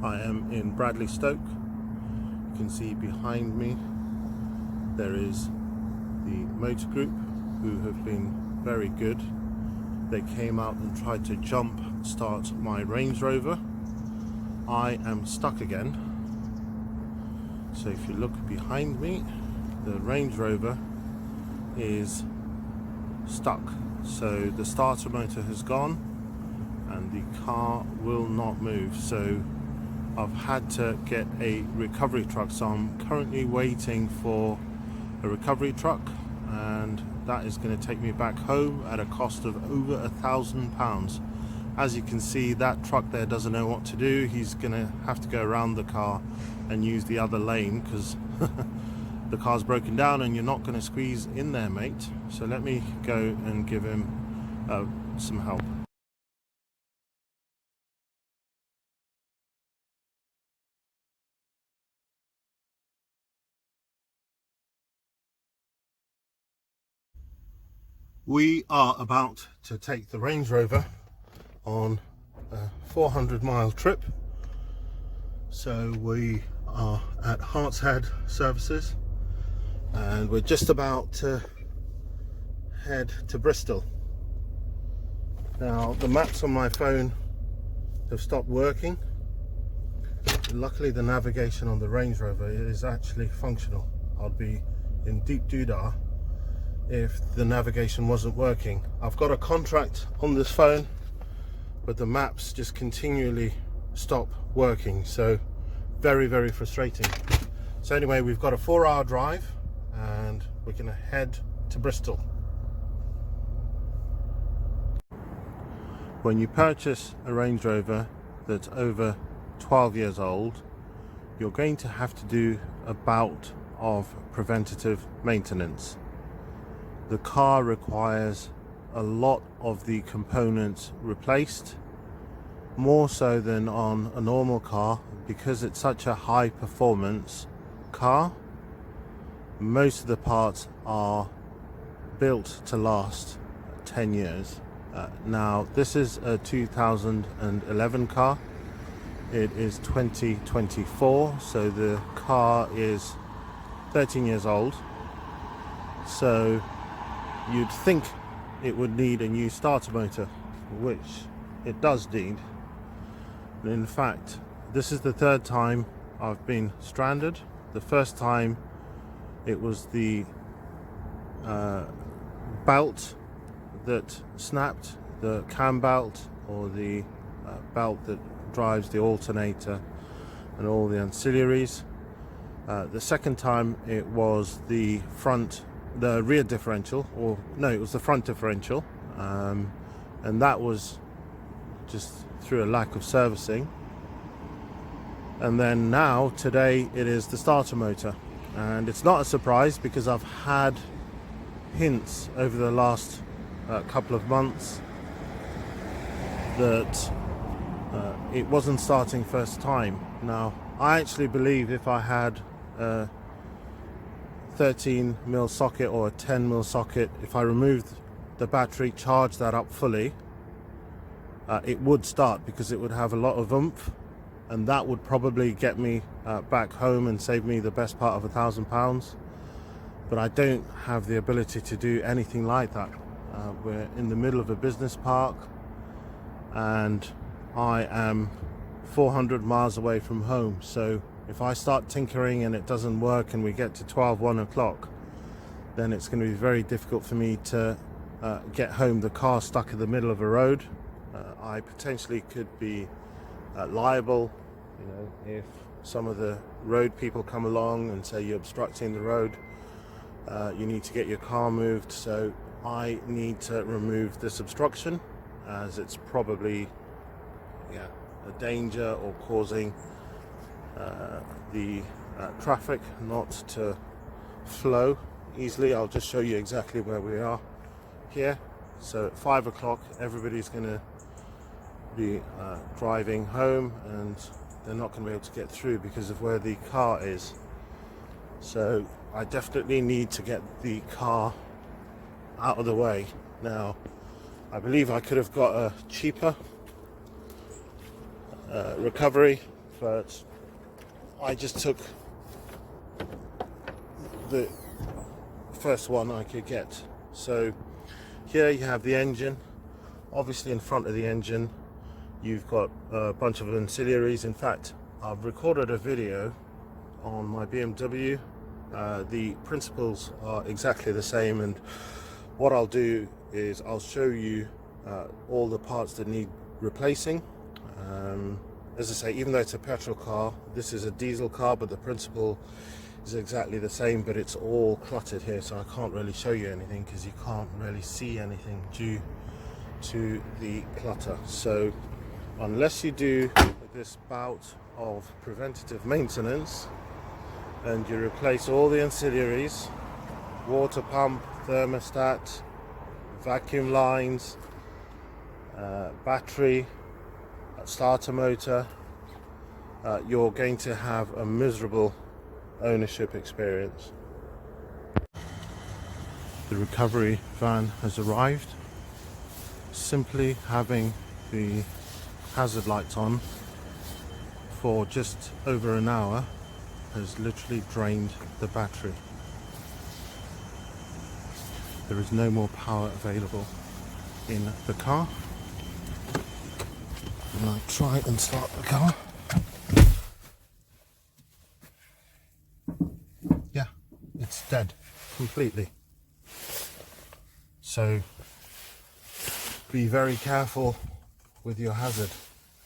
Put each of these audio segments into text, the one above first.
I am in Bradley, Stoke. You can see behind me there is the motor group, who have been very good. They came out and tried to jump start my Range Rover. I am stuck again. So if you look behind me, the Range Rover is stuck. So the starter motor has gone and the car will not move. So I've had to get a recovery truck. So I'm currently waiting for a recovery truck, and that is going to take me back home at a cost of over £1,000. As you can see, that truck there doesn't know what to do. He's going to have to go around the car and use the other lane because the car's broken down and you're not going to squeeze in there, mate. So let me go and give him some help. We are about to take the Range Rover on a 400-mile trip. So we are at Hartshead Services and we're just about to head to Bristol. Now the maps on my phone have stopped working. Luckily the navigation on the Range Rover is actually functional. I'd be in deep doodah if the navigation wasn't working. I've got a contract on this phone, but the maps just continually stop working, so very, very frustrating. So anyway, we've got a 4-hour drive and we're gonna head to Bristol. When you purchase a Range Rover that's over 12 years old, you're going to have to do a bout of preventative maintenance. The car requires a lot of the components replaced, more so than on a normal car, because it's such a high performance car. Most of the parts are built to last 10 years. Now this is a 2011 car. It is 2024, so the car is 13 years old. So you'd think it would need a new starter motor, which it does need. In fact, this is the third time I've been stranded. The first time it was the belt that snapped, the cam belt, or the belt that drives the alternator and all the ancillaries. The second time it was the rear differential, or no, it was the front differential, and that was just through a lack of servicing. And then now today it is the starter motor, and it's not a surprise because I've had hints over the last couple of months that it wasn't starting first time. Now I actually believe if I had 13mm socket or a 10mm socket, if I removed the battery, charged that up fully, it would start, because it would have a lot of oomph, and that would probably get me back home and save me the best part of £1,000. But I don't have the ability to do anything like that. We're in the middle of a business park and I am 400 miles away from home, so if I start tinkering and it doesn't work and we get to 1 o'clock, then it's going to be very difficult for me to get home. The car stuck in the middle of a road. I potentially could be liable, if some of the road people come along and say you're obstructing the road, you need to get your car moved. So I need to remove this obstruction, as it's probably a danger or causing the traffic not to flow easily. I'll just show you exactly where we are here. So at 5 o'clock everybody's going to be driving home, and they're not going to be able to get through because of where the car is. So I definitely need to get the car out of the way. Now I believe I could have got a cheaper recovery but I just took the first one I could get. So here you have the engine. Obviously in front of the engine you've got a bunch of ancillaries. In fact, I've recorded a video on my BMW. The principles are exactly the same, and what I'll do is I'll show you all the parts that need replacing. As I say, even though it's a petrol car, this is a diesel car, but the principle is exactly the same, but it's all cluttered here, so I can't really show you anything because you can't really see anything due to the clutter. So unless you do this bout of preventative maintenance and you replace all the ancillaries, water pump, thermostat, vacuum lines, battery, starter motor, you're going to have a miserable ownership experience. The recovery van has arrived. Simply having the hazard lights on for just over an hour has literally drained the battery. There is no more power available in the car. And I'll try and start the car. Yeah, it's dead completely. So be very careful with your hazard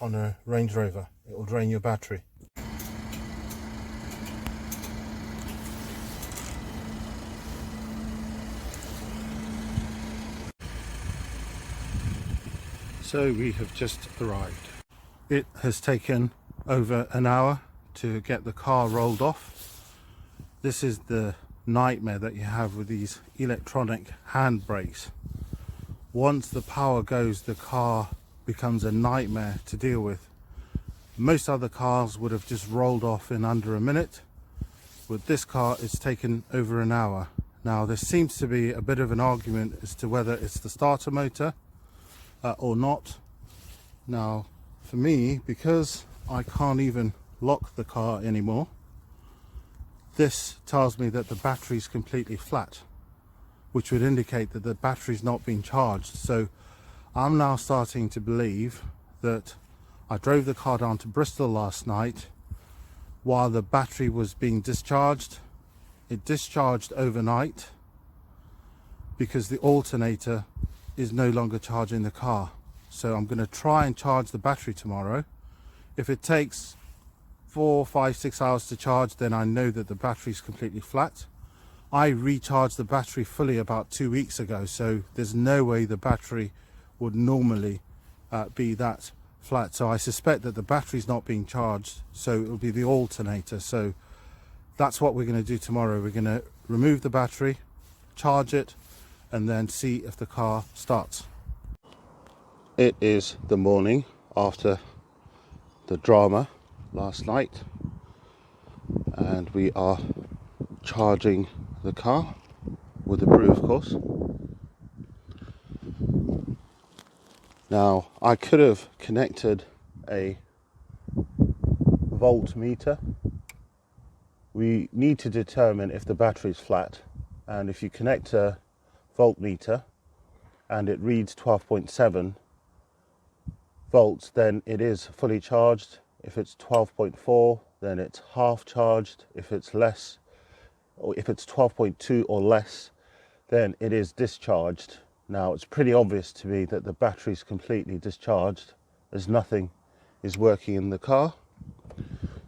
on a Range Rover. It will drain your battery. So we have just arrived. It has taken over an hour to get the car rolled off. This is the nightmare that you have with these electronic handbrakes. Once the power goes, the car becomes a nightmare to deal with. Most other cars would have just rolled off in under a minute. With this car, it's taken over an hour. Now there seems to be a bit of an argument as to whether it's the starter motor or not. Now for me, because I can't even lock the car anymore, this tells me that the battery's completely flat, which would indicate that the battery's not been charged. So I'm now starting to believe that I drove the car down to Bristol last night while the battery was being discharged. It discharged overnight because the alternator is no longer charging the car. So I'm going to try and charge the battery tomorrow. If it takes 4, 5, 6 hours to charge, then I know that the battery is completely flat. I recharged the battery fully about 2 weeks ago, so there's no way the battery would normally be that flat. So I suspect that the battery's not being charged, so it will be the alternator. So that's what we're going to do tomorrow. We're going to remove the battery, charge it, and then see if the car starts. It is the morning after the drama last night, and we are charging the car with the brew, of course. Now I could have connected a voltmeter. We need to determine if the battery is flat, and if you connect a voltmeter and it reads 12.7 volts, then it is fully charged. If it's 12.4, then it's half charged. If it's less, or if it's 12.2 or less, then it is discharged. Now it's pretty obvious to me that the battery is completely discharged as nothing is working in the car.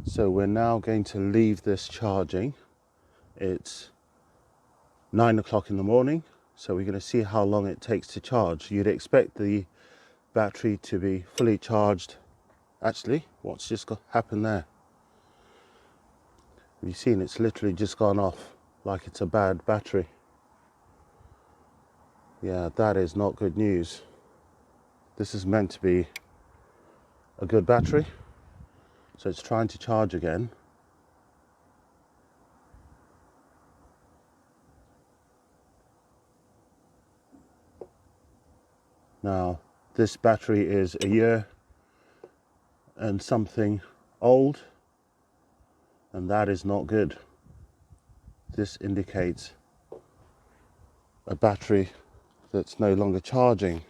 So we're now going to leave this charging. It's 9 o'clock in the morning, so we're going to see how long it takes to charge. You'd expect the battery to be fully charged. Actually, what's just happened there? Have you seen? It's literally just gone off like it's a bad battery. Yeah, that is not good news. This is meant to be a good battery. So it's trying to charge again. Now, this battery is a year and something old, and that is not good. This indicates a battery that's no longer charging.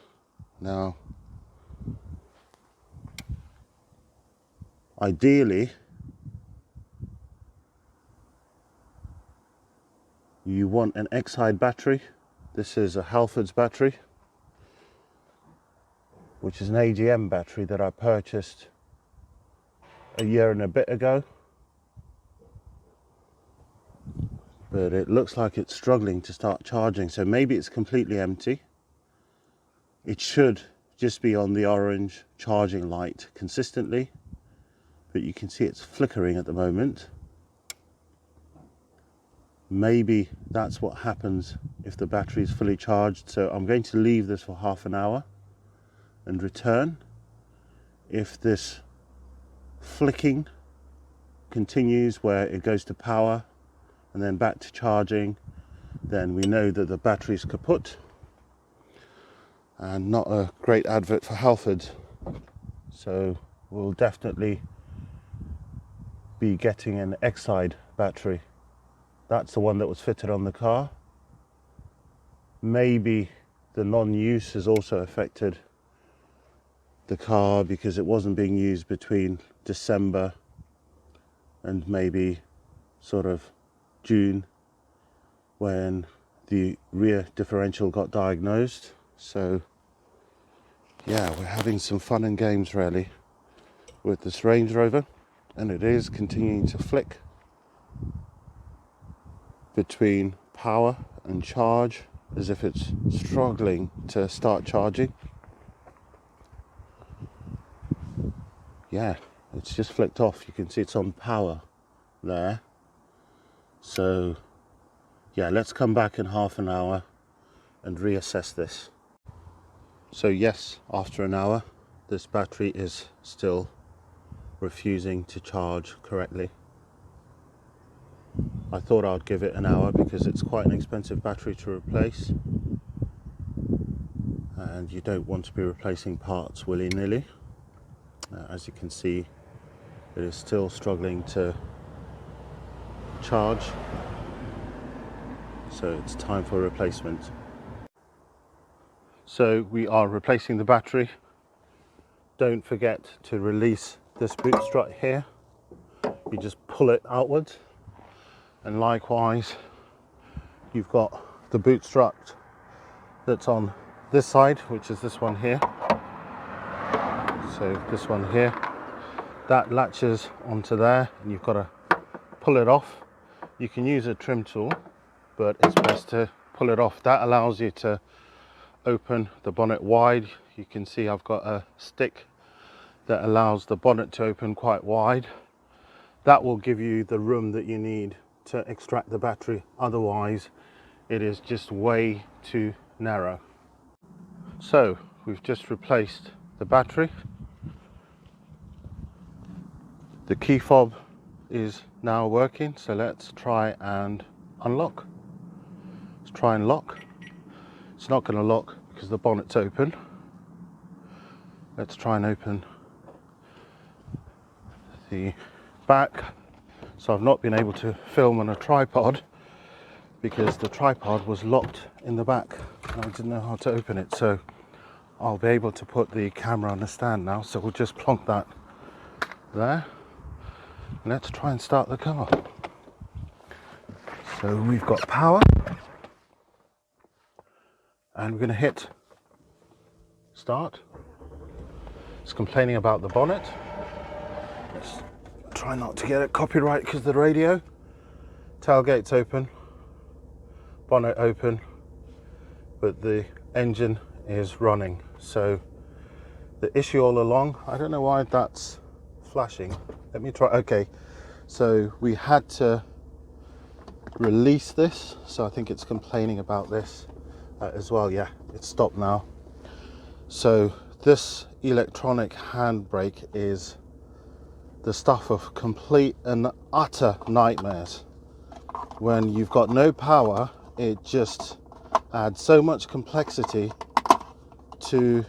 Now, ideally, you want an X-side battery. This is a Halford's battery, which is an AGM battery that I purchased a year and a bit ago. But it looks like it's struggling to start charging, so maybe it's completely empty. It should just be on the orange charging light consistently, but you can see it's flickering at the moment. Maybe that's what happens if the battery is fully charged. So I'm going to leave this for half an hour and return. If this flicking continues where it goes to power and then back to charging, then we know that the battery's kaput, and not a great advert for Halford. So we'll definitely be getting an X-side battery. That's the one that was fitted on the car. Maybe the non-use has also affected the car because it wasn't being used between December and maybe sort of June when the rear differential got diagnosed. So yeah, we're having some fun and games really with this Range Rover, and it is continuing to flick between power and charge as if it's struggling to start charging. Yeah, it's just flicked off. You can see it's on power there. So yeah, let's come back in half an hour and reassess this. So yes, after an hour, this battery is still refusing to charge correctly. I thought I'd give it an hour because it's quite an expensive battery to replace, and you don't want to be replacing parts willy-nilly. As you can see, it is still struggling to charge, so it's time for a replacement. So we are replacing the battery. Don't forget to release this boot strut here. You just pull it outwards, and likewise you've got the boot strut that's on this side, which is this one here. So this one here, that latches onto there, and you've got to pull it off. You can use a trim tool, but it's best to pull it off. That allows you to open the bonnet wide. You can see I've got a stick that allows the bonnet to open quite wide. That will give you the room that you need to extract the battery. Otherwise, it is just way too narrow. So we've just replaced the battery. The key fob is now working, so let's try and unlock. Let's try and lock. It's not going to lock because the bonnet's open. Let's try and open the back. So I've not been able to film on a tripod because the tripod was locked in the back and I didn't know how to open it. So I'll be able to put the camera on the stand now. So we'll just plonk that there. Let's try and start the car. So we've got power, and we're going to hit start. It's complaining about the bonnet. Let's try not to get it copyright because of the radio. Tailgate's open, bonnet open, but the engine is running. So the issue all along, I don't know why that's flashing. Let me try. Okay, so we had to release this, so I think it's complaining about this as well. Yeah, it's stopped now. So this electronic handbrake is the stuff of complete and utter nightmares. When you've got no power, it just adds so much complexity to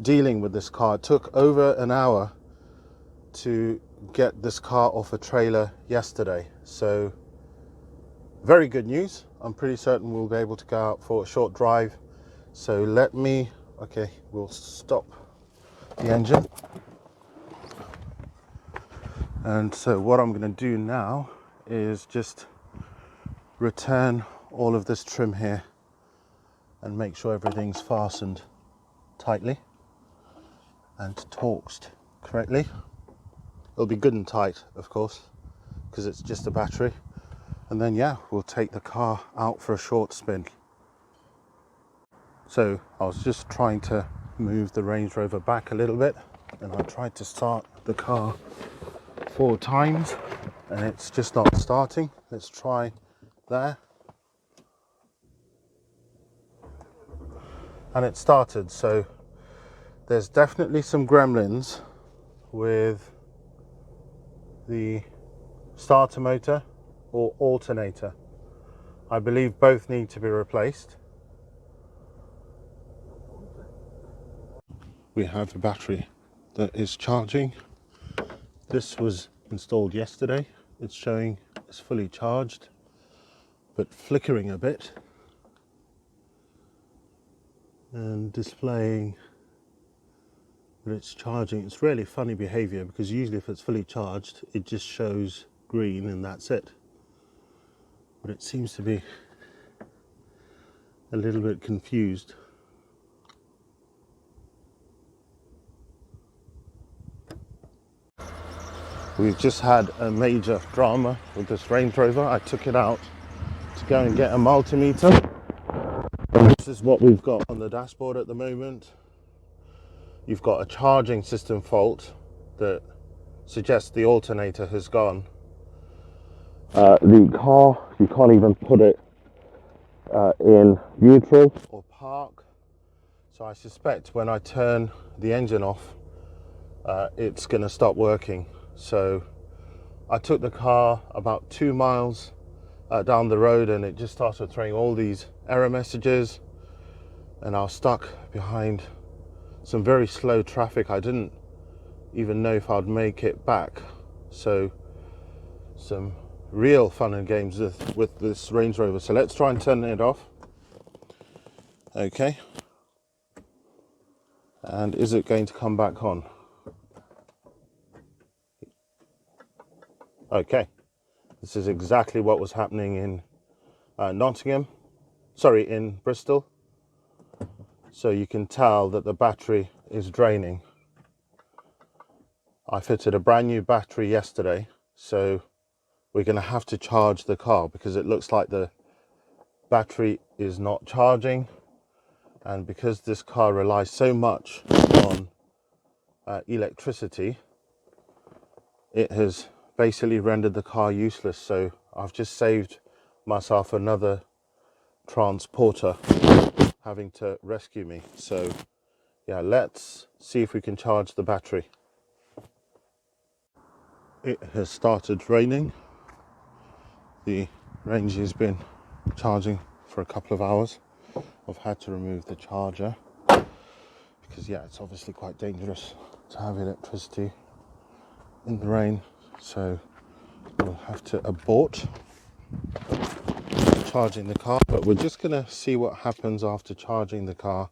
dealing with this car. It took over an hour to get this car off a trailer yesterday. So very good news. I'm pretty certain we'll be able to go out for a short drive. So okay, we'll stop the engine. And so what I'm going to do now is just return all of this trim here and make sure everything's fastened tightly and torqued correctly. It'll be good and tight, of course, because it's just a battery. And then yeah, we'll take the car out for a short spin. So I was just trying to move the Range Rover back a little bit, and I tried to start the car 4 times and it's just not starting. Let's try there. And it started. So there's definitely some gremlins with the starter motor or alternator. I believe both need to be replaced. We have a battery that is charging. This was installed yesterday. It's showing it's fully charged, but flickering a bit and displaying that it's charging. It's really funny behavior, because usually if it's fully charged, it just shows green and that's it. But it seems to be a little bit confused. We've just had a major drama with this Range Rover. I took it out to go and get a multimeter. This is what we've got on the dashboard at the moment. You've got a charging system fault that suggests the alternator has gone. The car, you can't even put it in neutral or park. So I suspect when I turn the engine off, it's going to stop working. So I took the car about 2 miles down the road and it just started throwing all these error messages, and I was stuck behind some very slow traffic. I didn't even know if I'd make it back. So some real fun and games with this Range Rover. So let's try and turn it off. Okay. And is it going to come back on? Okay. This is exactly what was happening in in Bristol. So you can tell that the battery is draining. I fitted a brand new battery yesterday, so we're going to have to charge the car because it looks like the battery is not charging. And because this car relies so much on electricity, it has basically rendered the car useless. So I've just saved myself another transporter having to rescue me. So yeah, let's see if we can charge the battery. It has started raining. The range has been charging for a couple of hours. I've had to remove the charger because yeah, it's obviously quite dangerous to have electricity in the rain. So we'll have to abort charging the car, but we're just gonna see what happens after charging the car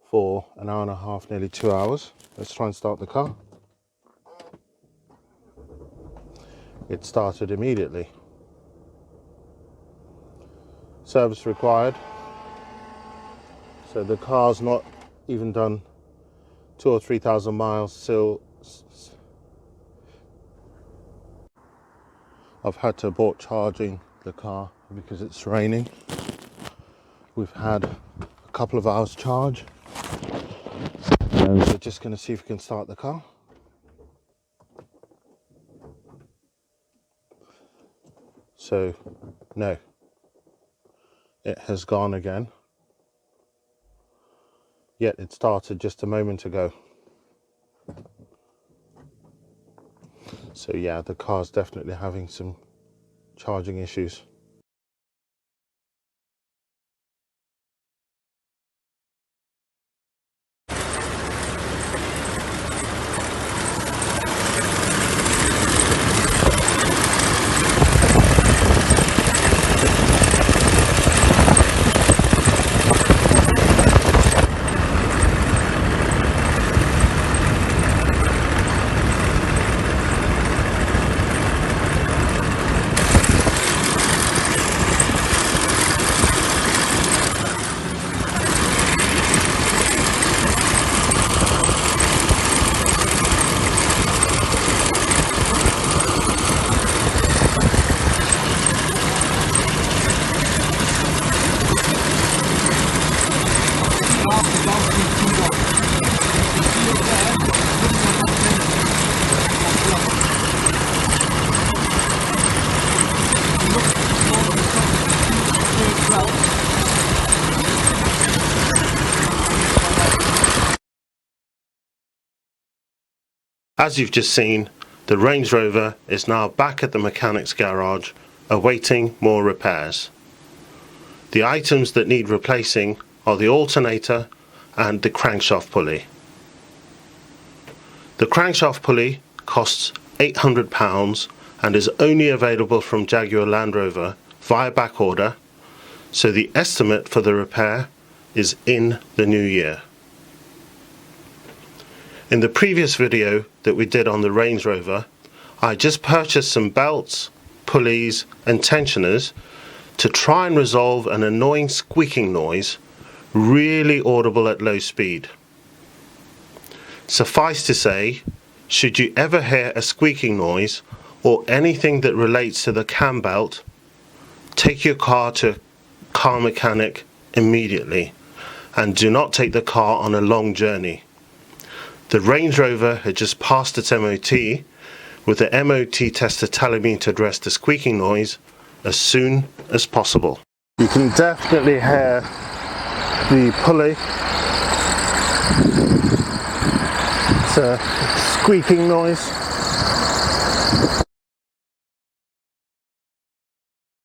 for an hour and a half, nearly 2 hours. Let's try and start the car. It started immediately. Service required. So the car's not even done 2,000 or 3,000 miles. Still, I've had to abort charging the car because it's raining. We've had a couple of hours charge, and we're just going to see if we can start the car. So, no, it has gone again. Yet it started just a moment ago. So yeah, the car's definitely having some charging issues. As you've just seen, the Range Rover is now back at the mechanic's garage awaiting more repairs. The items that need replacing are the alternator and the crankshaft pulley. The crankshaft pulley costs £800 and is only available from Jaguar Land Rover via back order, so the estimate for the repair is in the new year. In the previous video that we did on the Range Rover, I just purchased some belts, pulleys and tensioners to try and resolve an annoying squeaking noise really audible at low speed. Suffice to say, should you ever hear a squeaking noise or anything that relates to the cam belt, take your car to a car mechanic immediately and do not take the car on a long journey. The Range Rover had just passed its MOT, with the MOT tester telling me to address the squeaking noise as soon as possible. You can definitely hear the pulley. It's a squeaking noise.